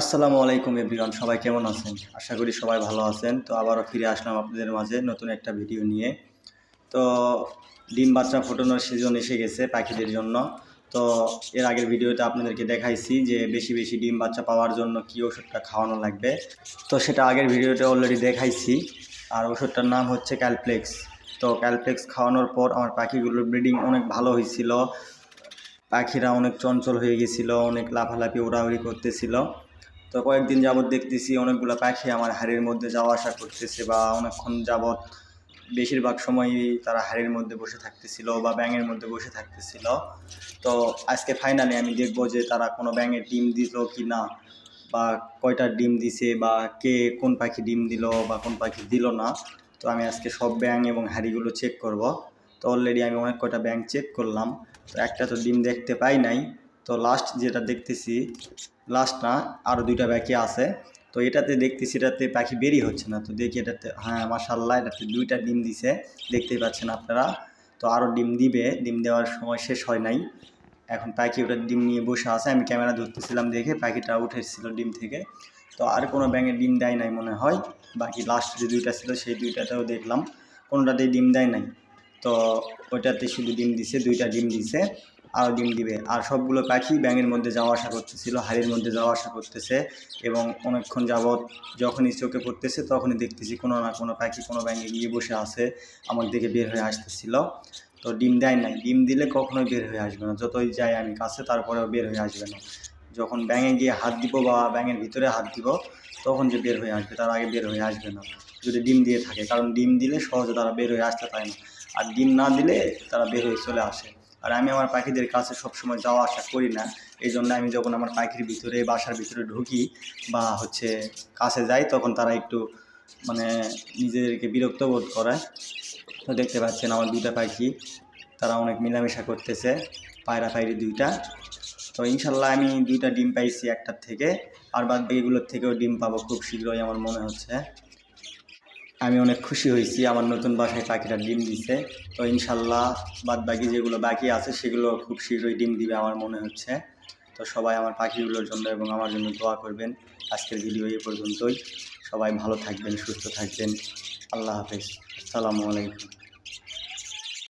আসসালামু আলাইকুম এভরিওয়ান, সবাই কেমন আছেন? আশা করি সবাই ভালো আছেন। তো আবারও ফিরে আসলাম আপনাদের মাঝে নতুন একটা ভিডিও নিয়ে। তো ডিম বাচ্চা ফোটানোর সিজন এসে গেছে পাখিদের জন্য। তো এর আগের ভিডিওতে আপনাদেরকে দেখাইছি যে বেশি বেশি ডিম বাচ্চা পাওয়ার জন্য কী ওষুধটা খাওয়ানো লাগবে। তো সেটা আগের ভিডিওতে অলরেডি দেখাইছি। আর ওষুধটার নাম হচ্ছে ক্যালপ্লেক্স। তো ক্যালপ্লেক্স খাওয়ানোর পর আমার পাখিগুলোর ব্রিডিং অনেক ভালো হয়েছিল। পাখিরা অনেক চঞ্চল হয়ে গেছিল, অনেক লাফালাফি উড়াউড়ি করতেছিল। তো কয়েকদিন যাবৎ দেখতেছি অনেকগুলো পাখি আমার হাড়ির মধ্যে যাওয়া আসা করতেছে, বা অনেকক্ষণ যাবৎ বেশিরভাগ সময়ই তারা হাড়ির মধ্যে বসে থাকতেছিল বা ব্যাঙের মধ্যে বসে থাকতেছিল। তো আজকে ফাইনালি আমি দেখব যে তারা কোনো ব্যাঙের ডিম দিল কি না, বা কয়টা ডিম দিছে, বা কে কোন পাখি ডিম দিল বা কোন পাখি দিল না। তো আমি আজকে সব ব্যাঙ এবং হাড়িগুলো চেক করব। তো অলরেডি আমি অনেক কয়টা ব্যাঙ চেক করলাম, তো একটা তো ডিম দেখতে পাই নাই। তো লাস্ট যেটা দেখতেছি, লাস্ট না, আরও দুইটা বাকি আছে। তো এটাতে দেখতেছি এটাতে পাখি বেরি হচ্ছে না। তো দেখি এটাতে, হ্যাঁ মাশাআল্লাহ, এটাতে দুইটা ডিম দিছে, দেখতেই পাচ্ছেন আপনারা। তো আরও ডিম দিবে, ডিম দেওয়ার সময় শেষ হয় নাই। এখন পাখি ওটা ডিম নিয়ে বসে আছে, আমি ক্যামেরা ধরতেছিলাম দেখে পাখিটা উঠেছিল ডিম থেকে। তো আর কোনো ব্যাঙে ডিম দেয় নাই মনে হয়। বাকি লাস্ট যে দুইটা ছিল সেই দুইটাতেও দেখলাম কোনোটাতেই ডিম দেয় নাই। তো ওইটাতে শুধু ডিম দিছে, দুইটা ডিম দিছে, আরও ডিম দিবে। আর সবগুলো পাখি ব্যাঙের মধ্যে যাওয়া আসা করতেছিল, হাড়ির মধ্যে যাওয়া আসা করতেছে। এবং অনেকক্ষণ যাবৎ যখনই চোখে পড়তেছে তখনই দেখতেছি কোনো না কোনো পাখি কোনো ব্যাঙে গিয়ে বসে আছে, আমার দিকে বের হয়ে আসতেছিল। তো ডিম দেয় নাই, ডিম দিলে কখনোই বের হয়ে আসবে না, যতই যাই আমি কাছে তারপরেও বের হয়ে আসবে না। যখন ব্যাঙে গিয়ে হাত দিব বা ব্যাঙের ভিতরে হাত দিব তখন যে বের হয়ে আসবে, তার আগে বের হয়ে আসবে না যদি ডিম দিয়ে থাকে। কারণ ডিম দিলে সহজে তারা বের হয়ে আসতে পারে না, আর ডিম না দিলে তারা বের হয়ে চলে আসে। আর আমি আমার পাখিদের কাছে সবসময় যাওয়া আসা করি না। এই জন্য আমি যখন আমার পাখির ভিতরে বাসার ভিতরে ঢুকি বা কাছে যাই, তখন তারা একটু মানে নিজেদেরকে বিরক্ত বোধ করে। তো দেখতে পাচ্ছেন আমার দুইটা পাখি, তারা অনেক মেলামেশা করতেছে, পায়রা পায়রি দুইটা। তো ইনশাল্লাহ আমি দুইটা ডিম পাইছি একটার থেকে, আর বাদ বাকিগুলোর থেকেও ডিম পাবো খুব শীঘ্রই আমার মনে হচ্ছে। আমি অনেক খুশি হয়েছি আমার নতুন বাসায় পাখিটা ডিম দিছে। তো ইনশাল্লাহ বাদ বাকি যেগুলো বাকি আছে সেগুলো খুব শীঘ্রই ডিম দিবে আমার মনে হচ্ছে। তো সবাই আমার পাখিগুলোর জন্য এবং আমার জন্য দোয়া করবেন। আজকের ভিডিও এই পর্যন্তই। সবাই ভালো থাকবেন, সুস্থ থাকবেন। আল্লাহ হাফেজ। আসসালামু আলাইকুম।